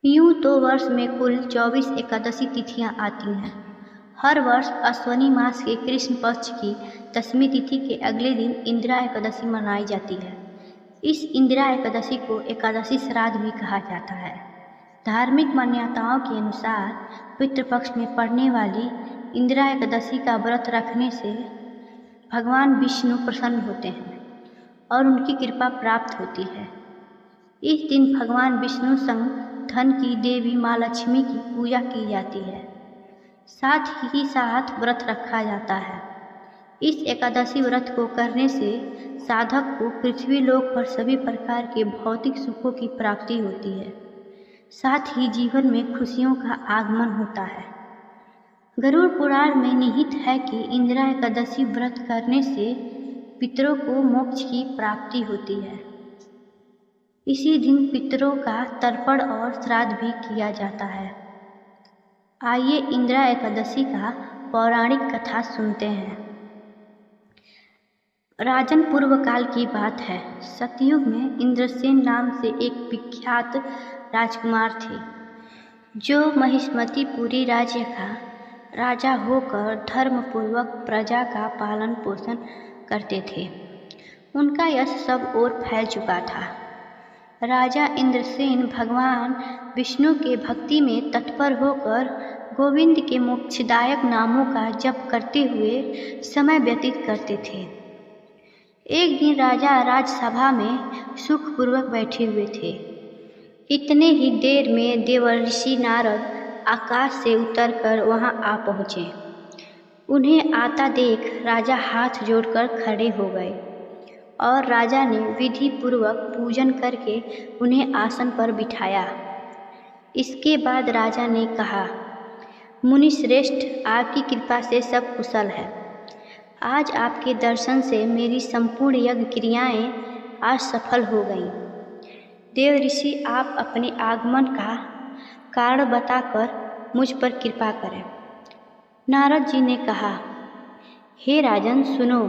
यूँ तो वर्ष में कुल 24 एकादशी तिथियाँ आती हैं। हर वर्ष अश्वनी मास के कृष्ण पक्ष की दशमी तिथि के अगले दिन इंदिरा एकादशी मनाई जाती है। इस इंदिरा एकादशी को एकादशी श्राद्ध भी कहा जाता है। धार्मिक मान्यताओं के अनुसार पितृपक्ष में पड़ने वाली इंदिरा एकादशी का व्रत रखने से भगवान विष्णु प्रसन्न होते हैं और उनकी कृपा प्राप्त होती है। इस दिन भगवान विष्णु संग धन की देवी माँ लक्ष्मी की पूजा की जाती है। साथ ही साथ व्रत रखा जाता है। इस एकादशी व्रत को करने से साधक को पृथ्वी लोक पर सभी प्रकार के भौतिक सुखों की प्राप्ति होती है। साथ ही जीवन में खुशियों का आगमन होता है। गरुड़ पुराण में निहित है कि इंदिरा एकादशी व्रत करने से पितरों को मोक्ष की प्राप्ति होती है। इसी दिन पितरों का तर्पण और श्राद्ध भी किया जाता है। आइए इंदिरा एकादशी का पौराणिक कथा सुनते हैं। राजन पूर्व काल की बात है। सतयुग में इंद्रसेन नाम से एक विख्यात राजकुमार थे, जो महिष्मतिपुरी राज्य का राजा होकर धर्मपूर्वक प्रजा का पालन पोषण करते थे। उनका यश सब ओर फैल चुका था। राजा इंद्रसेन भगवान विष्णु के भक्ति में तत्पर होकर गोविंद के मोक्षदायक नामों का जप करते हुए समय व्यतीत करते थे। एक दिन राजा राजसभा में सुखपूर्वक बैठे हुए थे। इतने ही देर में देवर्षि नारद आकाश से उतरकर वहां आ पहुँचे। उन्हें आता देख राजा हाथ जोड़कर खड़े हो गए और राजा ने विधि पूर्वक पूजन करके उन्हें आसन पर बिठाया। इसके बाद राजा ने कहा, मुनि श्रेष्ठ, आपकी कृपा से सब कुशल है। आज आपके दर्शन से मेरी संपूर्ण यज्ञ क्रियाएं आज सफल हो गईं। देव ऋषि, आप अपने आगमन का कारण बताकर मुझ पर कृपा करें। नारद जी ने कहा, हे राजन, सुनो,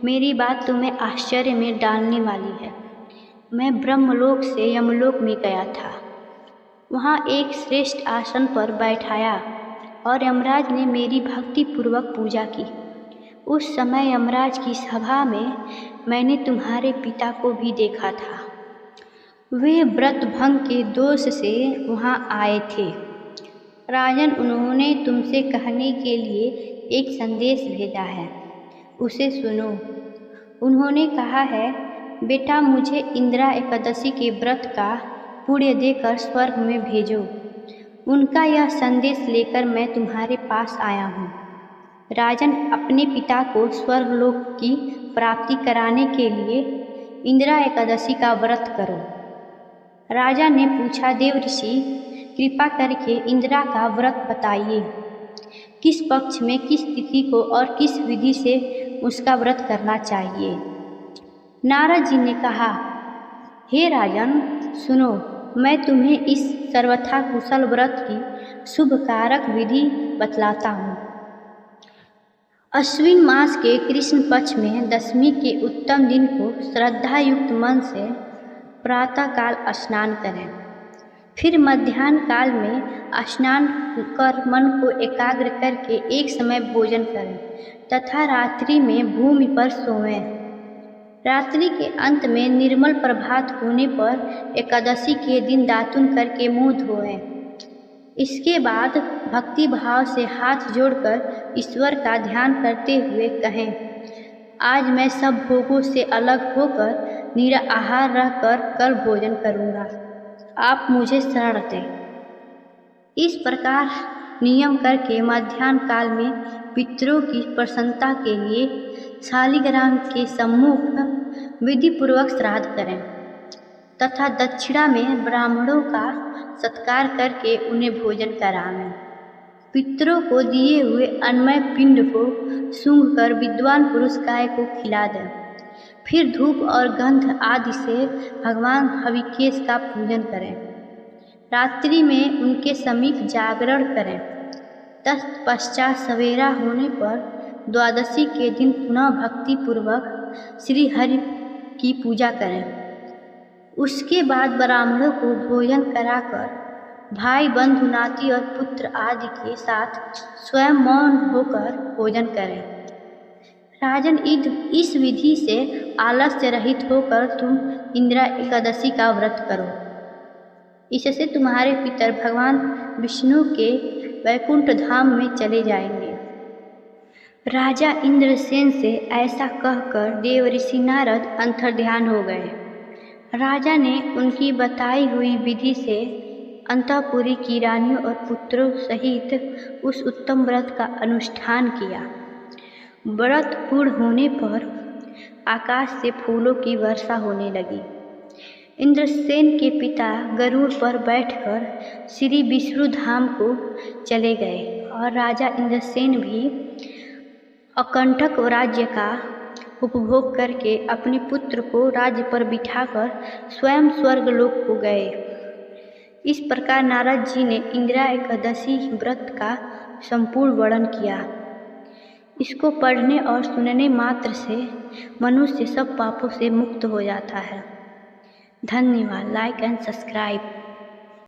मेरी बात तुम्हें आश्चर्य में डालने वाली है। मैं ब्रह्मलोक से यमलोक में गया था। वहाँ एक श्रेष्ठ आसन पर बैठाया और यमराज ने मेरी भक्ति पूर्वक पूजा की। उस समय यमराज की सभा में मैंने तुम्हारे पिता को भी देखा था। वे व्रत भंग के दोष से वहाँ आए थे। राजन, उन्होंने तुमसे कहने के लिए एक संदेश भेजा है, उसे सुनो। उन्होंने कहा है, बेटा, मुझे इंदिरा एकादशी के व्रत का पुण्य देकर स्वर्ग में भेजो। उनका यह संदेश लेकर मैं तुम्हारे पास आया हूँ। राजन, अपने पिता को स्वर्गलोक की प्राप्ति कराने के लिए इंदिरा एकादशी का व्रत करो। राजा ने पूछा, देव ऋषि, कृपा करके इंदिरा का व्रत बताइए। किस पक्ष में, किस तिथि को और किस विधि से उसका व्रत करना चाहिए। नारद जी ने कहा, हे राजन, सुनो, मैं तुम्हें इस सर्वथा कुशल व्रत की शुभ कारक विधि बतलाता हूँ। अश्विन मास के कृष्ण पक्ष में दशमी के उत्तम दिन को श्रद्धा युक्त मन से प्रातःकाल स्नान करें। फिर मध्याह्न काल में स्नान कर मन को एकाग्र करके एक समय भोजन करें तथा रात्रि में भूमि पर सोएं। रात्रि के अंत में निर्मल प्रभात होने पर एकादशी के दिन दातुन करके मुंह धोएं। इसके बाद भक्ति भाव से हाथ जोड़कर ईश्वर का ध्यान करते हुए कहें, आज मैं सब भोगों से अलग होकर निराहार रहकर कल भोजन करूँगा। आप मुझे शरण दें। इस प्रकार नियम करके मध्याह्न काल में पितरों की प्रसन्नता के लिए शालिग्राम के सम्मुख विधि पूर्वक श्राद्ध करें तथा दक्षिणा में ब्राह्मणों का सत्कार करके उन्हें भोजन करावें। पितरों को दिए हुए अन्नमय पिंड को सूंघकर विद्वान पुरुष गाय को खिला दें। फिर धूप और गंध आदि से भगवान हविकेश का पूजन करें। रात्रि में उनके समीप जागरण करें। तत्पश्चात सवेरा होने पर द्वादशी के दिन पुनः भक्ति पूर्वक श्री हरि की पूजा करें। उसके बाद ब्राह्मणों को भोजन कराकर भाई बंधु नाती और पुत्र आदि के साथ स्वयं मौन होकर भोजन करें। राजन, इस विधि से आलस्य रहित होकर तुम इंदिरा एकादशी का व्रत करो। इससे तुम्हारे पितर भगवान विष्णु के वैकुंठ धाम में चले जाएंगे। राजा इंद्रसेन से ऐसा कहकर देवऋषि नारद अंतर्ध्यान हो गए। राजा ने उनकी बताई हुई विधि से अंतःपुरी की रानियों और पुत्रों सहित उस उत्तम व्रत का अनुष्ठान किया। व्रत पूर्ण होने पर आकाश से फूलों की वर्षा होने लगी। इंद्रसेन के पिता गरुड़ पर बैठकर श्री विष्णु धाम को चले गए और राजा इंद्रसेन भी अकंटक राज्य का उपभोग करके अपने पुत्र को राज्य पर बिठाकर स्वयं स्वर्गलोक को गए। इस प्रकार नारद जी ने इंदिरा एकादशी व्रत का संपूर्ण वर्णन किया। इसको पढ़ने और सुनने मात्र से मनुष्य सब पापों से मुक्त हो जाता है। धन्यवाद। Like and subscribe.